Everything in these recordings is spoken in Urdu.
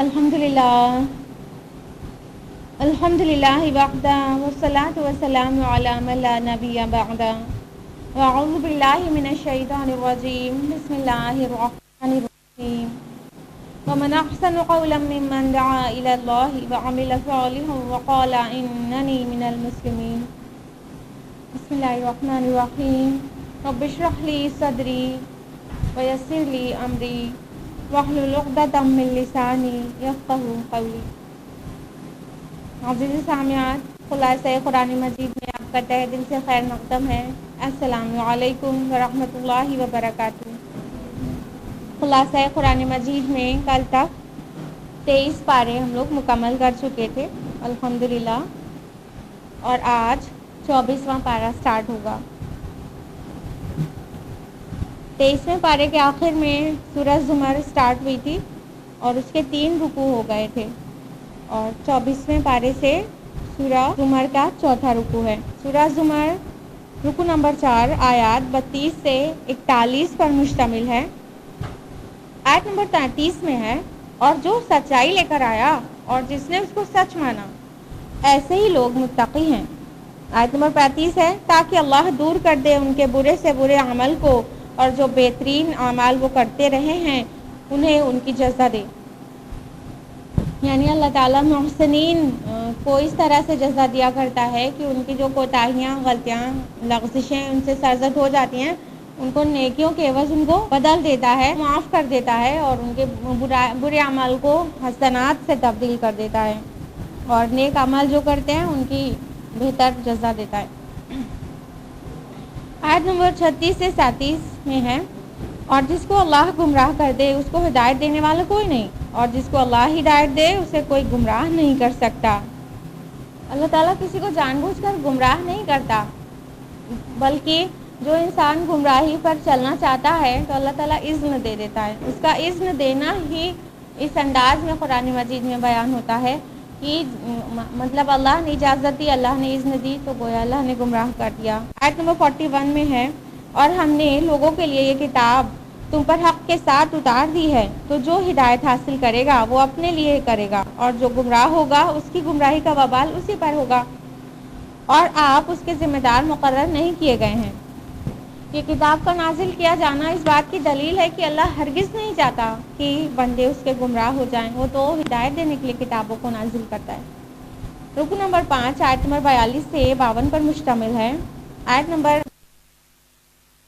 الحمدللہ الحمدللہ وحدہ والصلاة والسلام علی من لا نبی بعدہ واعوذ باللہ من الشیطان الرجیم بسم اللہ الرحمن الرحیم ومن احسن قولا ممن دعا الی اللہ وعمل صالحا وقال اننی من المسلمین بسم اللہ الرحمن الرحیم رب اشرح لی صدری ویسر لی امری واحلل عقدۃ من لسانی یفقہوا قولی۔ عزیز سامعات، خلاصۂ قرآن مجید میں آپ کا تہہ دل سے خیر مقدم ہے۔ السلام علیکم ورحمۃ اللہ وبرکاتہ۔ خلاصۂ قرآن مجید میں کل تک 23 پارے ہم لوگ مکمل کر چکے تھے الحمدللہ، اور آج 24واں پارہ سٹارٹ ہوگا۔ 23ویں پارے کے آخر میں سورہ زمر سٹارٹ ہوئی تھی اور اس کے 3 رکوع ہو گئے تھے، اور 24ویں پارے سے سورہ زمر کا چوتھا رکوع ہے۔ سورہ زمر رکوع نمبر 4 آیات 32 سے 41 پر مشتمل ہے۔ آیت نمبر 33 میں ہے، اور جو سچائی لے کر آیا اور جس نے اس کو سچ مانا، ایسے ہی لوگ متقی ہیں۔ آیت نمبر 35 ہے، تاکہ اللہ دور کر دے ان کے برے سے برے عمل کو، اور جو بہترین اعمال وہ کرتے رہے ہیں انہیں ان کی جزا دے۔ یعنی اللہ تعالیٰ محسنین کو اس طرح سے جزا دیا کرتا ہے کہ ان کی جو کوتاہیاں، غلطیاں، لغزشیں ان سے سرزد ہو جاتی ہیں، ان کو نیکیوں کے عوض ان کو بدل دیتا ہے، معاف کر دیتا ہے، اور ان کے برے اعمال کو حسنات سے تبدیل کر دیتا ہے، اور نیک اعمال جو کرتے ہیں ان کی بہتر جزا دیتا ہے۔ آیت نمبر 36 سے 37 میں ہے، اور جس کو اللہ گمراہ کر دے اس کو ہدایت دینے والا کوئی نہیں، اور جس کو اللہ ہدایت دے اسے کوئی گمراہ نہیں کر سکتا۔ اللہ تعالیٰ کسی کو جان بوجھ کر گمراہ نہیں کرتا، بلکہ جو انسان گمراہی پر چلنا چاہتا ہے تو اللہ تعالیٰ اذن دے دیتا ہے۔ اس کا اذن دینا ہی اس انداز میں قرآن مجید میں بیان ہوتا ہے کہ مطلب اللہ نے اجازت دی، اللہ نے اذن دی، تو گویا اللہ نے گمراہ کر دیا۔ آیت نمبر 41 میں ہے، اور ہم نے لوگوں کے لیے یہ کتاب تم پر حق کے ساتھ اتار دی ہے، تو جو ہدایت حاصل کرے گا وہ اپنے لیے کرے گا، اور جو گمراہ ہوگا اس کی گمراہی کا وبال اسی پر ہوگا، اور آپ اس کے ذمہ دار مقرر نہیں کیے گئے ہیں۔ یہ کتاب کا نازل کیا جانا اس بات کی دلیل ہے کہ اللہ ہرگز نہیں چاہتا کہ بندے اس کے گمراہ ہو جائیں، وہ تو ہدایت دینے کے لیے کتابوں کو نازل کرتا ہے۔ رکوع نمبر 5 آیت نمبر 42 سے 52 پر مشتمل ہے۔ آیت نمبر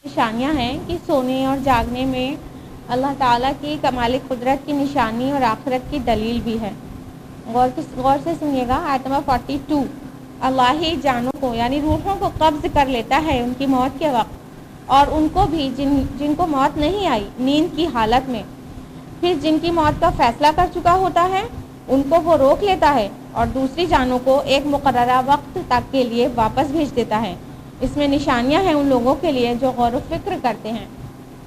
نشانیاں ہیں کہ سونے اور جاگنے میں اللہ تعالیٰ کی کمال قدرت کی نشانی اور آخرت کی دلیل بھی ہے۔ غور سے سنیے گا، آیت نمبر 42، اللہ ہی جانوں کو یعنی روحوں کو قبض کر لیتا ہے ان کی موت کے وقت، اور ان کو بھی جن کو موت نہیں آئی نیند کی حالت میں، پھر جن کی موت کا فیصلہ کر چکا ہوتا ہے ان کو وہ روک لیتا ہے، اور دوسری جانوں کو ایک مقررہ وقت تک کے لیے واپس بھیج دیتا ہے۔ اس میں نشانیاں ہیں ان لوگوں کے لیے جو غور و فکر کرتے ہیں۔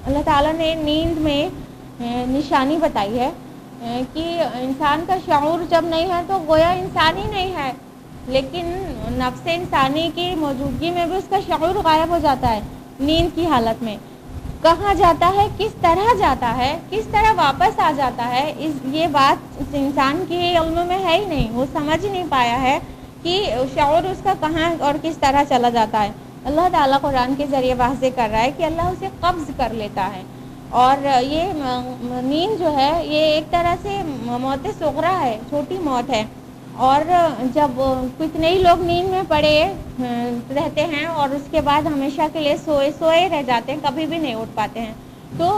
اللہ تعالیٰ نے نیند میں نشانی بتائی ہے کہ انسان کا شعور جب نہیں ہے تو گویا انسان ہی نہیں ہے، لیکن نفس انسانی کی موجودگی میں بھی اس کا شعور غائب ہو جاتا ہے نیند کی حالت میں۔ کہاں جاتا ہے، کس طرح جاتا ہے، کس طرح واپس آ جاتا ہے، یہ بات انسان کے علم میں ہے ہی نہیں، وہ سمجھ نہیں پایا ہے کہ شعور اس کا کہاں اور کس طرح چلا جاتا ہے۔ اللہ تعالیٰ قرآن کے ذریعے واضح کر رہا ہے کہ اللہ اسے قبض کر لیتا ہے، اور یہ نیند جو ہے یہ ایک طرح سے موت صغریٰ ہے، چھوٹی موت ہے، اور جب کتنے ہی لوگ نیند میں پڑے رہتے ہیں اور اس کے بعد ہمیشہ کے لیے سوئے رہ جاتے ہیں، کبھی بھی نہیں اٹھ پاتے ہیں، تو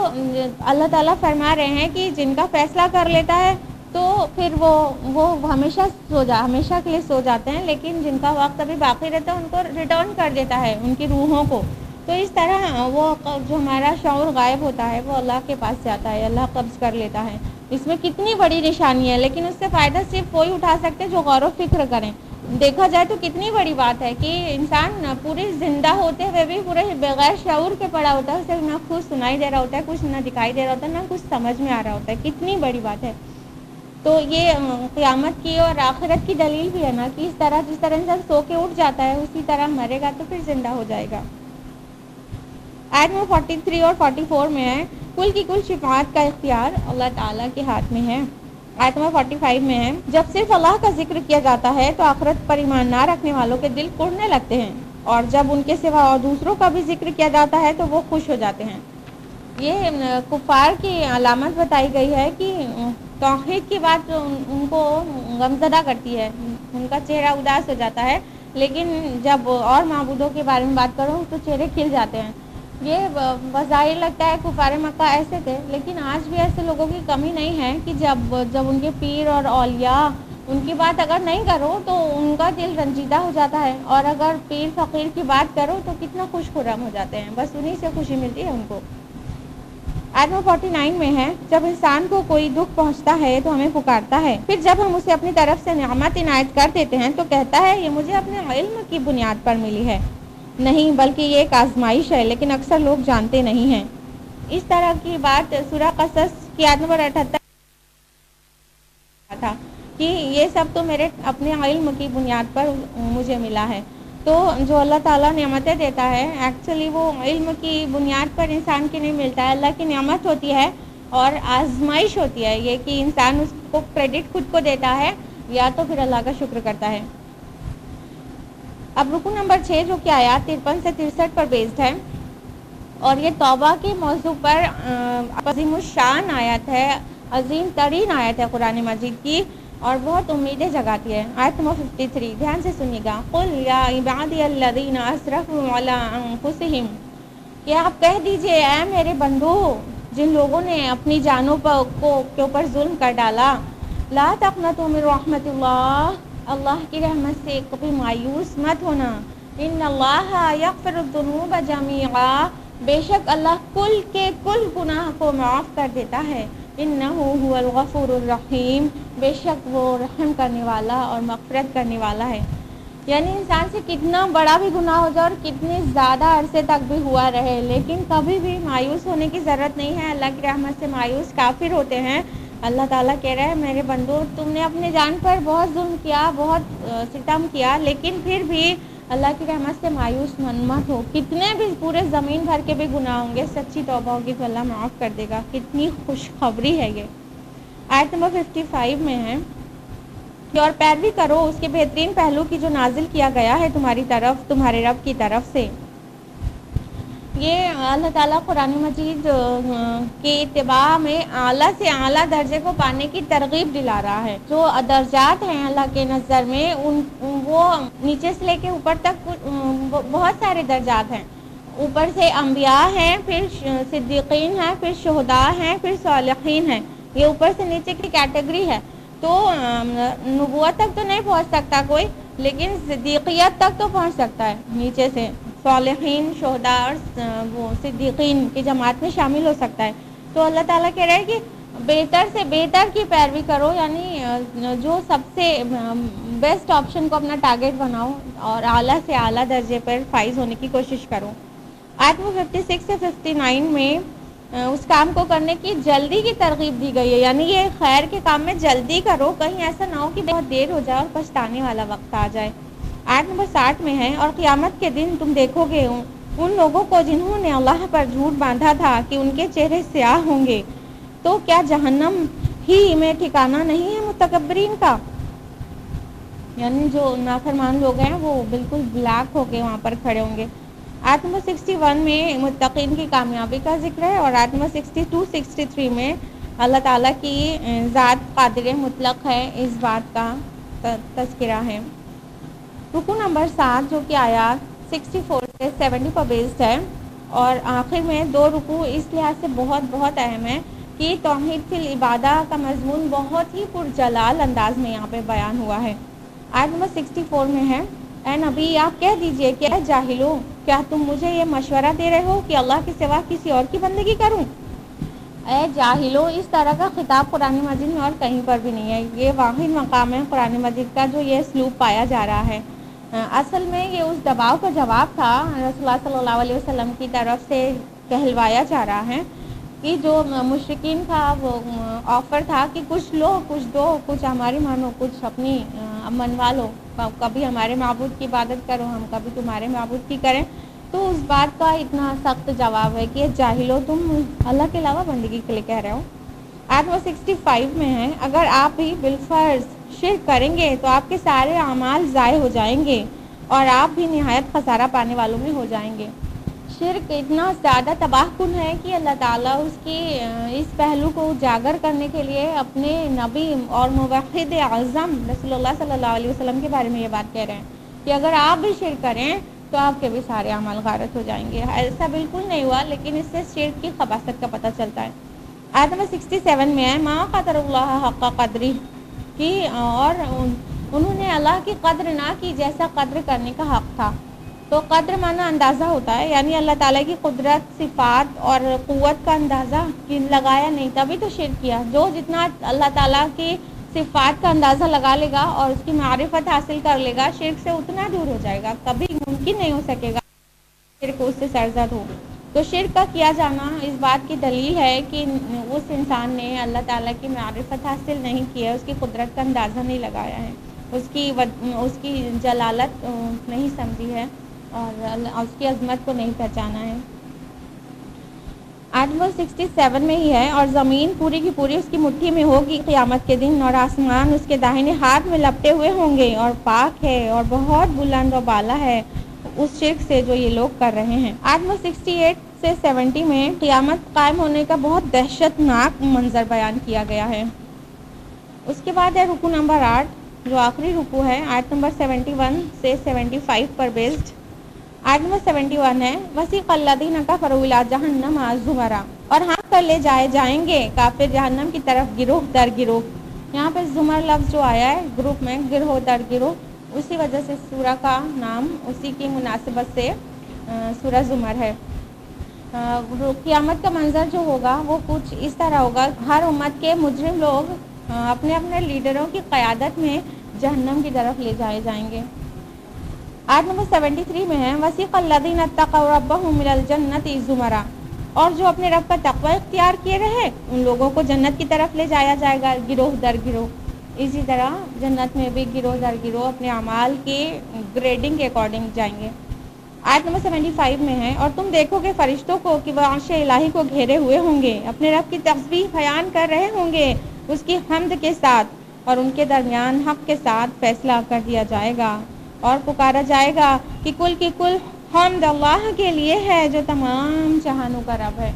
اللہ تعالیٰ فرما رہے ہیں کہ جن کا فیصلہ کر لیتا ہے تو پھر وہ ہمیشہ کے لیے سو جاتے ہیں، لیکن جن کا وقت ابھی باقی رہتا ہے ان کو ریٹرن کر دیتا ہے ان کی روحوں کو۔ تو اس طرح وہ جو ہمارا شعور غائب ہوتا ہے وہ اللہ کے پاس جاتا ہے، اللہ قبض کر لیتا ہے۔ اس میں کتنی بڑی نشانی ہے، لیکن اس سے فائدہ صرف وہی اٹھا سکتے جو غور و فکر کریں۔ دیکھا جائے تو کتنی بڑی بات ہے کہ انسان پوری زندہ ہوتے ہوئے بھی پورے بغیر شعور کے پڑا ہوتا ہے، اسے نہ کچھ سنائی دے رہا ہوتا ہے، کچھ نہ دکھائی دے رہا ہوتا ہے، نہ کچھ سمجھ میں آ رہا ہوتا ہے، کتنی بڑی بات ہے۔ تو یہ قیامت کی اور آخرت کی دلیل بھی ہے نا، کہ جس طرح انسان سو کے اٹھ جاتا ہے اسی طرح مرے گا تو پھر زندہ ہو جائے گا۔ آیت میں 43 اور 44 میں ہے، کل کی کل شفاعت کا اختیار اللہ تعالیٰ کے ہاتھ میں ہے، آیت نمبر 45 میں ہے، جب صرف اللہ کا ذکر کیا جاتا ہے تو آخرت پر ایمان نہ رکھنے والوں کے دل اڑنے لگتے ہیں، اور جب ان کے سوا اور دوسروں کا بھی ذکر کیا جاتا ہے تو وہ خوش ہو جاتے ہیں۔ یہ کفار کی علامت بتائی گئی ہے کہ توحید کی بات ان کو غمزدہ کرتی ہے، ان کا چہرہ اداس ہو جاتا ہے، لیکن جب اور معبودوں کے بارے میں بات کرو تو چہرے کھل جاتے ہیں۔ یہ بظاہر لگتا ہے کفار مکہ ایسے تھے، لیکن آج بھی ایسے لوگوں کی کمی نہیں ہے کہ جب ان کے پیر اور اولیاء ان کی بات اگر نہیں کرو تو ان کا دل رنجیدہ ہو جاتا ہے، اور اگر پیر فقیر کی بات کرو تو کتنا خوش خرم ہو جاتے ہیں، بس انہی سے خوشی ملتی ہے ان کو۔ آیت نمبر 49 میں ہے، جب انسان کو کوئی دکھ پہنچتا ہے تو ہمیں پکارتا ہے، پھر جب ہم اسے اپنی طرف سے نعمت عنایت کر دیتے ہیں تو کہتا ہے یہ مجھے اپنے علم کی بنیاد پر ملی ہے، نہیں بلکہ یہ ایک آزمائش ہے، لیکن اکثر لوگ جانتے نہیں ہیں۔ اس طرح کی بات سورہ قصص کی آیت نمبر 78 تھا کہ یہ سب تو میرے اپنے علم کی بنیاد پر مجھے ملا ہے۔ تو جو اللہ تعالیٰ نعمتیں دیتا ہے ایکچولی وہ علم کی بنیاد پر انسان کی نہیں ملتا ہے، اللہ کی نعمت ہوتی ہے اور آزمائش ہوتی ہے، یہ کہ انسان اس کو کریڈٹ خود کو دیتا ہے یا تو پھر اللہ کا شکر کرتا ہے۔ اب رکو نمبر 6 جو کہ آیات 53 سے 63 پر بیسڈ ہے، اور یہ توبہ کے موضوع پر عظیم الشان آیت ہے، عظیم ترین آیت ہے قرآن مجید کی، اور بہت امیدیں جگاتی ہے۔ آیت نمبر 53 دھیان سے سنیے گا، قُلْ يَا عِبَادِيَ الَّذِينَ أَسْرَفُوا عَلَىٰ أَنفُسِهِمْ، کہ آپ کہہ دیجئے اے میرے بندو جن لوگوں نے اپنی جانوں کے اوپر ظلم کر ڈالا، لا تقنطوا من رحمت اللہ کی رحمت سے کبھی مایوس مت ہونا، ان اللہ یغفر الذنوب جمیعا، بے شک اللہ کل کے کل گناہ کو معاف کر دیتا ہے، انہ هو الغفور الرحیم، بے شک وہ رحم کرنے والا اور مغفرت کرنے والا ہے۔ یعنی انسان سے کتنا بڑا بھی گناہ ہو جائے اور کتنے زیادہ عرصے تک بھی ہوا رہے، لیکن کبھی بھی مایوس ہونے کی ضرورت نہیں ہے، اللہ کی رحمت سے مایوس کافر ہوتے ہیں۔ اللہ تعالیٰ کہہ رہے ہیں میرے بندو تم نے اپنے جان پر بہت ظلم کیا، بہت ستم کیا، لیکن پھر بھی اللہ کی رحمت سے مایوس مت ہو، کتنے بھی پورے زمین بھر کے بھی گناہ ہوں گے، سچی توبہ ہوگی تو اللہ معاف کر دے گا۔ کتنی خوشخبری ہے یہ۔ آیت نمبر 55 میں ہے، اور پیروی کرو اس کے بہترین پہلو کی جو نازل کیا گیا ہے تمہاری طرف تمہارے رب کی طرف سے۔ یہ اللہ تعالیٰ قرآن مجید کے اتباع میں اعلیٰ سے اعلیٰ درجے کو پانے کی ترغیب دلا رہا ہے۔ جو درجات ہیں اللہ کے نظر میں وہ نیچے سے لے کے اوپر تک بہت سارے درجات ہیں۔ اوپر سے انبیاء ہیں، پھر صدیقین ہیں، پھر شہداء ہیں، پھر صالحین ہیں، یہ اوپر سے نیچے کی کیٹیگری ہے۔ تو نبوت تک تو نہیں پہنچ سکتا کوئی، لیکن صدیقیت تک تو پہنچ سکتا ہے، نیچے سے صالحین، شہداء اور وہ صدیقین کی جماعت میں شامل ہو سکتا ہے۔ تو اللہ تعالیٰ کہہ رہے ہیں کہ بہتر سے بہتر کی پیروی کرو، یعنی جو سب سے بیسٹ آپشن کو اپنا ٹارگیٹ بناؤ اور اعلیٰ سے اعلیٰ درجے پر فائز ہونے کی کوشش کرو۔ آیت 56 سے 59 میں اس کام کو کرنے کی جلدی کی ترغیب دی گئی ہے، یعنی یہ خیر کے کام میں جلدی کرو، کہیں ایسا نہ ہو کہ بہت دیر ہو جائے اور پچھتانے والا وقت آ جائے۔ آیت نمبر 60 میں ہے، اور قیامت کے دن تم دیکھو گے ان لوگوں کو جنہوں نے اللہ پر جھوٹ باندھا تھا کہ ان کے چہرے سیاہ ہوں گے، تو کیا جہنم ہی میں ٹھکانہ نہیں ہے متکبرین کا، یعنی جو نافرمان لوگ ہیں وہ بالکل بلیک ہو کے وہاں پر کھڑے ہوں گے۔ آیت نمبر 61 میں متقین کی کامیابی کا ذکر ہے، اور آیت نمبر 62-63 میں اللہ تعالیٰ کی ذات قادر مطلق ہے، اس بات کا تذکرہ ہے۔ رکو نمبر 7 جو کہ آیات 64 سے 70 پر بیسڈ ہے، اور آخر میں 2 رکو اس لحاظ سے بہت بہت اہم ہے کہ توحید فی العبادہ کا مضمون بہت ہی پرجلال انداز میں یہاں پہ بیان ہوا ہے۔ آیت نمبر 64 میں ہے، اے نبی آپ کہہ دیجئے کہ اے جاہلو، کیا تم مجھے یہ مشورہ دے رہے ہو کہ اللہ کے سوا کسی اور کی بندگی کروں؟ اے جاہلو، اس طرح کا خطاب قرآن مجید میں اور کہیں پر بھی نہیں ہے، یہ واحد مقام ہے قرآن مجید کا جو یہ اسلوب پایا جا رہا ہے۔ اصل میں یہ اس دباؤ کا جواب تھا رسول اللہ صلی اللہ علیہ وسلم کی طرف سے کہلوایا جا رہا ہے کہ جو مشرکین کا وہ آفر تھا کہ کچھ لو کچھ دو، کچھ ہماری مانو کچھ اپنی منوا لو، کبھی ہمارے معبود کی عبادت کرو، ہم کبھی تمہارے معبود کی کریں، تو اس بات کا اتنا سخت جواب ہے کہ جاہلو تم اللہ کے علاوہ بندگی کے لیے کہہ رہے ہو۔ آیت نمبر 65 میں ہے، اگر آپ بھی بالفرض شرک کریں گے تو آپ کے سارے اعمال ضائع ہو جائیں گے اور آپ بھی نہایت خسارہ پانے والوں میں ہو جائیں گے۔ شرک اتنا زیادہ تباہ کن ہے کہ اللہ تعالیٰ اس کی اس پہلو کو اجاگر کرنے کے لیے اپنے نبی اور موحد اعظم رسول اللہ صلی اللہ علیہ وسلم کے بارے میں یہ بات کہہ رہے ہیں کہ اگر آپ بھی شرک کریں تو آپ کے بھی سارے اعمال غارت ہو جائیں گے۔ ایسا بالکل نہیں ہوا، لیکن اس سے شرک کی خباثت کا پتہ چلتا ہے۔ آیت نمبر 67 میں ہے، ما قدر اللہ حق قدری کی، اور انہوں نے اللہ کی قدر نہ کی جیسا قدر کرنے کا حق تھا۔ تو قدر معنی اندازہ ہوتا ہے، یعنی اللہ تعالیٰ کی قدرت، صفات اور قوت کا اندازہ لگایا نہیں، تبھی تو شرک کیا۔ جو جتنا اللہ تعالیٰ کی صفات کا اندازہ لگا لے گا اور اس کی معرفت حاصل کر لے گا، شرک سے اتنا دور ہو جائے گا، کبھی ممکن نہیں ہو سکے گا شرک اس سے سرزد ہو۔ تو شرک کا کیا جانا اس بات کی دلیل ہے کہ اس انسان نے اللہ تعالیٰ کی معرفت حاصل نہیں کی ہے، اس کی قدرت کا اندازہ نہیں لگایا ہے، اس کی جلالت نہیں سمجھی ہے اور اس کی عظمت کو نہیں پہچانا ہے۔ آیت نمبر 67 میں ہی ہے، اور زمین پوری کی پوری اس کی مٹھی میں ہوگی قیامت کے دن، اور آسمان اس کے داہنے ہاتھ میں لپٹے ہوئے ہوں گے، اور پاک ہے اور بہت بلند و بالا ہے اس شرک سے جو یہ لوگ کر رہے ہیں۔ آیت نمبر 68 سے 70 میں قیامت قائم ہونے کا بہت دہشت ناک منظر بیان کیا گیا ہے۔ اس کے بعد ہے رکوع نمبر 8 جو آخری رکوع ہے، آیت نمبر 71 سے 75 پر بیسڈ۔ آیت نمبر 71 ہے، وسیق الذین کفروا الی جہنم زمرا، اور ہانک کر لے جائے جائیں گے کافر جہنم کی طرف گروہ در گروہ۔ یہاں پہ زمر لفظ جو آیا ہے گروپ میں، گروہ در گروہ، اسی وجہ سے سورہ کا نام اسی کی مناسبت سے سورہ زمر ہے۔ قیامت کا منظر جو ہوگا وہ کچھ اس طرح ہوگا، ہر امت کے مجرم لوگ اپنے اپنے لیڈروں کی قیادت میں جہنم کی طرف لے جائے جائیں گے۔ آیت نمبر 73 میں ہے، وسیق الذین اتقوا ربہم الی الجنۃ زمرا، اور جو اپنے رب کا تقوی اختیار کیے رہے ان لوگوں کو جنت کی طرف لے جایا جائے گا گروہ در گروہ۔ اسی طرح جنت میں بھی گروہ در گروہ اپنے اعمال کی گریڈنگ کے اکارڈنگ جائیں گے۔ آیت نمبر 75 میں ہے، اور تم دیکھو گے فرشتوں کو کہ وہ عرش الہی کو گھیرے ہوئے ہوں گے، اپنے رب کی تسبیح بیان کر رہے ہوں گے اس کی حمد کے ساتھ، اور ان کے درمیان حق کے ساتھ فیصلہ کر دیا جائے گا، اور پکارا جائے گا کہ کل کی کل حمد اللہ کے لیے ہے جو تمام جہانوں کا رب ہے۔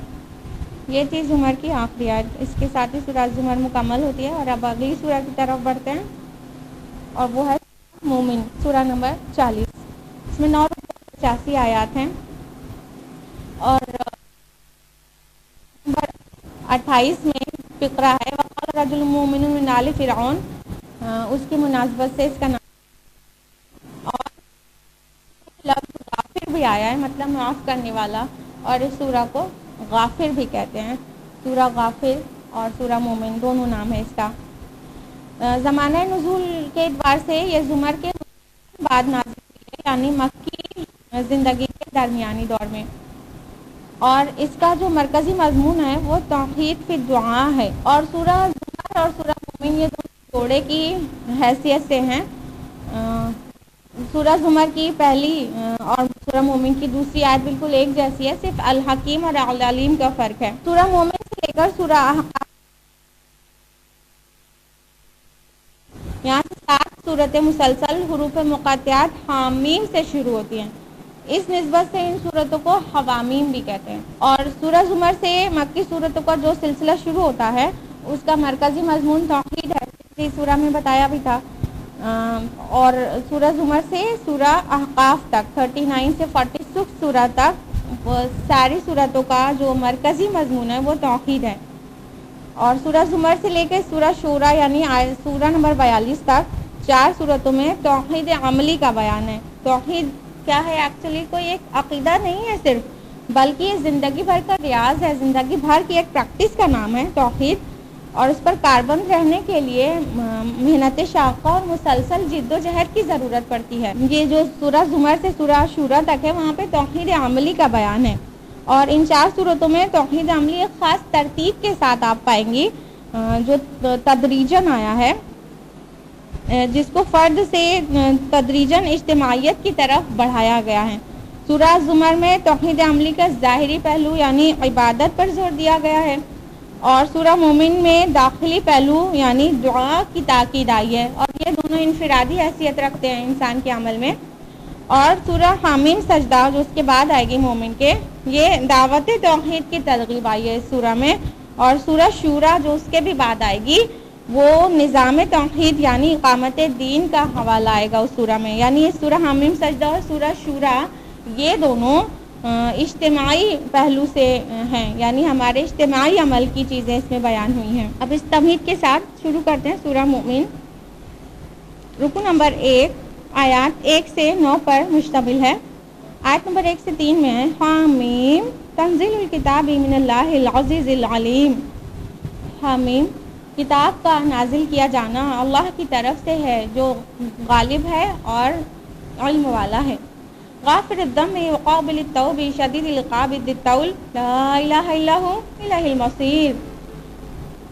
یہ تھی زمر کی آخری آیت، اس کے ساتھ ہی سورہ زمر مکمل ہوتی ہے، اور اب اگلی سورہ کی طرف بڑھتے ہیں اور وہ ہے مومن، سورہ نمبر 40۔ اس میں 985 آیات ہیں، اور نمبر 28 میں فقرہ ہے، وقال رجل مومن من آل فرعون، اس کی مناسبت سے اس کا نام، اور لفظ غافر بھی آیا ہے، مطلب معاف کرنے والا، اور اس سورہ کو غافر بھی کہتے ہیں۔ سورہ غافر اور سورہ مومن دونوں نام ہے اس کا۔ زمانہ نزول کے اعتبار سے یہ زمر کے بعد نازل ہوئی ہے، یعنی مکی زندگی کے درمیانی دور میں، اور اس کا جو مرکزی مضمون ہے وہ توحید فی الدعاء ہے، اور سورہ زمر اور سورہ مومن یہ دونوں جوڑے کی حیثیت سے ہیں۔ سورہ زمر کی پہلی اور سورہ مومن کی دوسری آیت بالکل ایک جیسی ہے، صرف الحکیم اور العلیم کا فرق ہے۔ سورہ مومن سے لے کر سورہ احقاف یہاں سے 7 صورتیں مسلسل حروف مقطعات حامیم سے شروع ہوتی ہیں، اس نسبت سے ان صورتوں کو حوامیم بھی کہتے ہیں۔ اور سورہ زمر سے مکی صورتوں کا جو سلسلہ شروع ہوتا ہے اس کا مرکزی مضمون توحید ہے، اس سورہ میں بتایا بھی تھا، اور سورہ زمر سے سورہ احقاف تک 39 سے 46 سورہ تک ساری صورتوں کا جو مرکزی مضمون ہے وہ توحید ہے۔ اور سورہ زمر سے لے کے سورہ شورا یعنی سورہ نمبر 42 تک 4 صورتوں میں توحید عملی کا بیان ہے۔ توحید کیا ہے؟ ایکچولی کوئی ایک عقیدہ نہیں ہے صرف، بلکہ یہ زندگی بھر کا ریاض ہے، زندگی بھر کی ایک پریکٹس کا نام ہے توحید، اور اس پر کاربند رہنے کے لیے محنت شاقہ اور مسلسل جد و جہد کی ضرورت پڑتی ہے۔ یہ جو سورہ زمر سے سورہ شورا تک ہے وہاں پہ توحید عملی کا بیان ہے، اور ان 4 صورتوں میں توحید عملی ایک خاص ترتیب کے ساتھ آپ پائیں گی جو تدریجاً آیا ہے، جس کو فرد سے تدریجاً اجتماعیت کی طرف بڑھایا گیا ہے۔ سورہ زمر میں توحید عملی کا ظاہری پہلو یعنی عبادت پر زور دیا گیا ہے، اور سورہ مومن میں داخلی پہلو یعنی دعا کی تاکید آئی ہے، اور یہ دونوں انفرادی حیثیت رکھتے ہیں انسان کے عمل میں۔ اور سورہ حامیم سجدہ جو اس کے بعد آئے گی مومن کے، یہ دعوت توحید کی ترغیب آئی ہے اس سورہ میں۔ اور سورہ شورا جو اس کے بھی بعد آئے گی، وہ نظام توحید یعنی اقامت دین کا حوالہ آئے گا اس سورہ میں۔ یعنی سورہ حامیم سجدہ اور سورہ شورا یہ دونوں اجتماعی پہلو سے ہیں، یعنی ہمارے اجتماعی عمل کی چیزیں اس میں بیان ہوئی ہیں۔ اب اس تمہید کے ساتھ شروع کرتے ہیں سورہ مومن۔ رکو نمبر 1 آیات 1 سے 9 پر مشتمل ہے۔ آیت نمبر 1 سے 3 میں ہے حامیم تنزیل الکتاب من اللہ العزیز العلیم۔ حامیم کتاب کا نازل کیا جانا اللہ کی طرف سے ہے جو غالب ہے اور علم والا ہے۔ غافر الذنب وقابل التوب شدید العقاب ذی الطول لا الہ الا ھو الیہ المصیر۔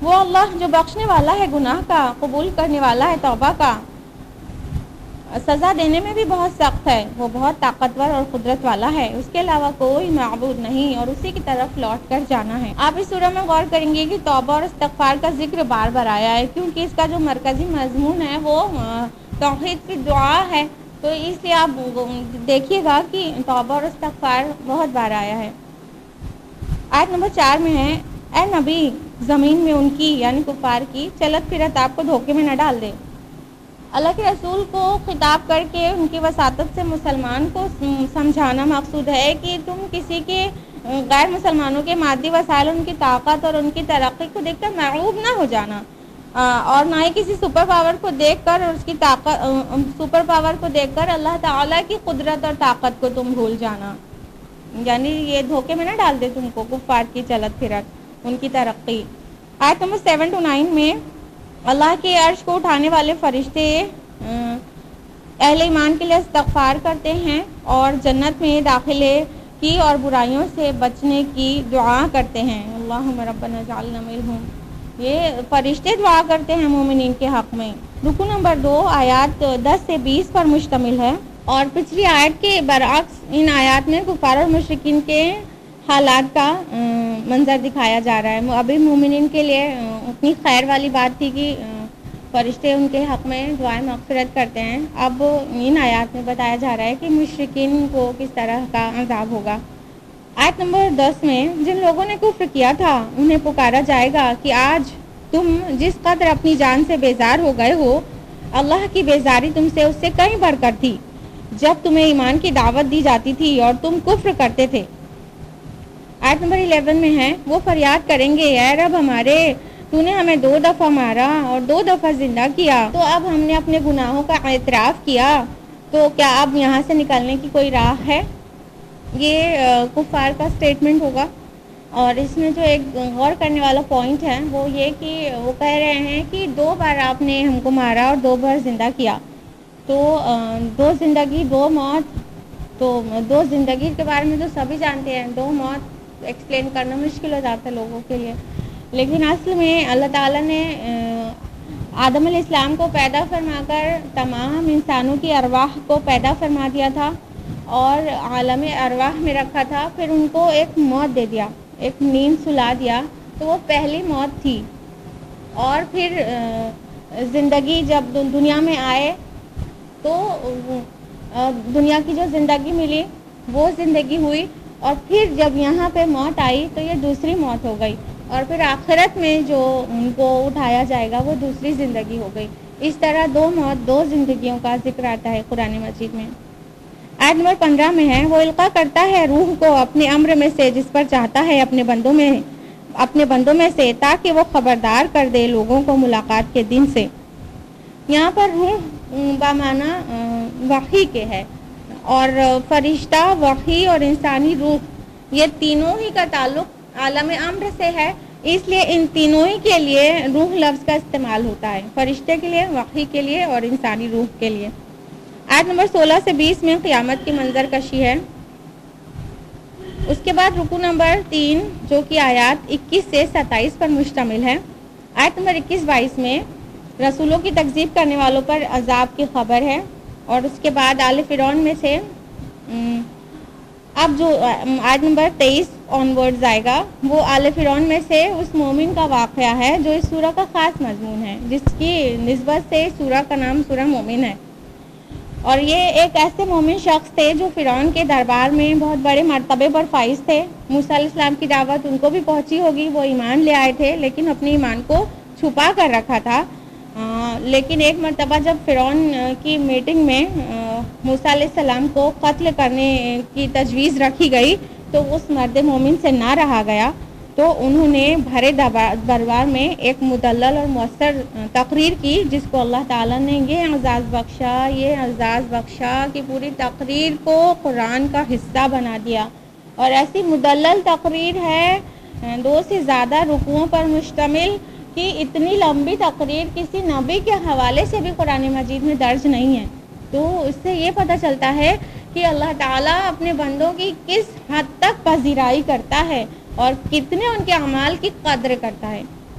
وہ اللہ جو بخشنے والا ہے گناہ کا، قبول کرنے والا ہے توبہ کا، سزا دینے میں بھی بہت سخت ہے، وہ بہت طاقتور اور قدرت والا ہے، اس کے علاوہ کوئی معبود نہیں اور اسی کی طرف لوٹ کر جانا ہے۔ آپ اس سورہ میں غور کریں گے کہ توبہ اور استغفار کا ذکر بار بار آیا ہے، کیونکہ اس کا جو مرکزی مضمون ہے وہ توحید کی دعا ہے، تو اس لیے آپ دیکھیے گا کہ توبہ اور استغفار بہت بار آیا ہے۔ آیت نمبر 4 میں ہے اے نبی زمین میں ان کی یعنی کفار کی چلت پھرت آپ کو دھوکے میں نہ ڈال دے۔ اللہ کے رسول کو خطاب کر کے ان کی وساطت سے مسلمان کو سمجھانا مقصود ہے کہ تم کسی کے غیر مسلمانوں کے مادی وسائل، ان کی طاقت اور ان کی ترقی کو دیکھ کر مرعوب نہ ہو جانا، اور نہ ہی کسی سپر پاور کو دیکھ کر اور اس کی سپر پاور کو دیکھ کر اللہ تعالیٰ کی قدرت اور طاقت کو تم بھول جانا، یعنی یہ دھوکے میں نہ ڈال دے تم کو کفار کی چلت پھرت، ان کی ترقی۔ آیت نمبر 7 to 9 میں اللہ کے عرش کو اٹھانے والے فرشتے اہل ایمان کے لیے استغفار کرتے ہیں اور جنت میں داخلے کی اور برائیوں سے بچنے کی دعا کرتے ہیں۔ اللہم ربنا اجعلنا منہم، یہ فرشتے دعا کرتے ہیں مومنین کے حق میں۔ رکو نمبر 2 آیات 10 سے 20 پر مشتمل ہے، اور پچھلی آیت کے برعکس ان آیات میں کفار اور مشرکین کے حالات کا منظر دکھایا جا رہا ہے۔ ابھی مومنین کے لیے اتنی خیر والی بات تھی کہ فرشتے ان کے حق میں دعائیں مغفرت کرتے ہیں، اب ان آیات میں بتایا جا رہا ہے کہ مشرکین کو کس طرح کا عذاب ہوگا۔ آیت نمبر 10 میں جن لوگوں نے کفر کیا تھا انہیں پکارا جائے گا کہ آج تم جس قدر اپنی جان سے بیزار ہو گئے ہو، اللہ کی بیزاری تم سے اس سے کہیں بڑھ کر تھی جب تمہیں ایمان کی دعوت دی جاتی تھی اور تم کفر کرتے تھے۔ آیت نمبر 11 میں ہے وہ فریاد کریں گے اے رب ہمارے، تو نے ہمیں 2 دفعہ مارا اور 2 دفعہ زندہ کیا، تو اب ہم نے اپنے گناہوں کا اعتراف کیا، تو کیا اب یہاں سے نکلنے کی کوئی راہ ہے؟ یہ کفار کا سٹیٹمنٹ ہوگا، اور اس میں جو ایک غور کرنے والا پوائنٹ ہے وہ یہ کہ وہ کہہ رہے ہیں کہ 2 بار آپ نے ہم کو مارا اور 2 بار زندہ کیا، تو 2 زندگی 2 موت، تو 2 زندگی کے بارے میں تو سبھی جانتے ہیں، 2 موت ایکسپلین کرنا مشکل ہو جاتا ہے لوگوں کے لیے، لیکن اصل میں اللہ تعالیٰ نے آدم علیہ السلام کو پیدا فرما کر تمام انسانوں کی ارواح کو پیدا فرما دیا تھا اور عالم ارواح میں رکھا تھا، پھر ان کو ایک موت دے دیا، ایک نیند سلا دیا، تو وہ پہلی موت تھی، اور پھر زندگی جب دنیا میں آئے تو دنیا کی جو زندگی ملی وہ زندگی ہوئی، اور پھر جب یہاں پہ موت آئی تو یہ دوسری موت ہو گئی، اور پھر آخرت میں جو ان کو اٹھایا جائے گا وہ دوسری زندگی ہو گئی۔ اس طرح 2 موت 2 زندگیوں کا ذکر آتا ہے قرآن مجید میں۔ آیت نمبر 15 میں ہے وہ القا کرتا ہے روح کو اپنے امر میں سے جس پر چاہتا ہے اپنے بندوں میں سے، تاکہ وہ خبردار کر دے لوگوں کو ملاقات کے دن سے۔ یہاں پر روح بامعنی وحی کے ہے، اور فرشتہ، وحی اور انسانی روح یہ تینوں ہی کا تعلق عالم امر سے ہے، اس لیے ان تینوں ہی کے لیے روح لفظ کا استعمال ہوتا ہے، فرشتے کے لیے، وحی کے لیے اور انسانی روح کے لیے۔ آیت نمبر 16 سے 20 میں قیامت کی منظر کشی ہے۔ اس کے بعد رکو نمبر 3 جو کہ آیات 21 سے 27 پر مشتمل ہے۔ آیت نمبر 21-22 میں رسولوں کی تکذیب کرنے والوں پر عذاب کی خبر ہے، اور اس کے بعد آل فرعون میں سے اب جو آیت نمبر 23 آنورڈز آئے گا، وہ آل فرعون میں سے اس مومن کا واقعہ ہے جو اس سورہ کا خاص مضمون ہے، جس کی نسبت سے سورہ کا نام سورہ مومن ہے۔ اور یہ ایک ایسے مومن شخص تھے جو فرعون کے دربار میں بہت بڑے مرتبے پر فائز تھے۔ موسیٰ علیہ السلام کی دعوت ان کو بھی پہنچی ہوگی، وہ ایمان لے آئے تھے لیکن اپنے ایمان کو چھپا کر رکھا تھا۔ لیکن ایک مرتبہ جب فرعون کی میٹنگ میں موسیٰ علیہ السلام کو قتل کرنے کی تجویز رکھی گئی تو اس مرد مومن سے نہ رہا گیا، تو انہوں نے بھرے دربار میں ایک مدلل اور مؤثر تقریر کی، جس کو اللہ تعالیٰ نے یہ اعزاز بخشا کہ پوری تقریر کو قرآن کا حصہ بنا دیا۔ اور ایسی مدلل تقریر ہے 2 سے زیادہ رکوعوں پر مشتمل کہ اتنی لمبی تقریر کسی نبی کے حوالے سے بھی قرآن مجید میں درج نہیں ہے۔ تو اس سے یہ پتہ چلتا ہے کہ اللہ تعالیٰ اپنے بندوں کی کس حد تک پذیرائی کرتا ہے اور کتنے ان کے اعمال کی قدر کرتا ہے۔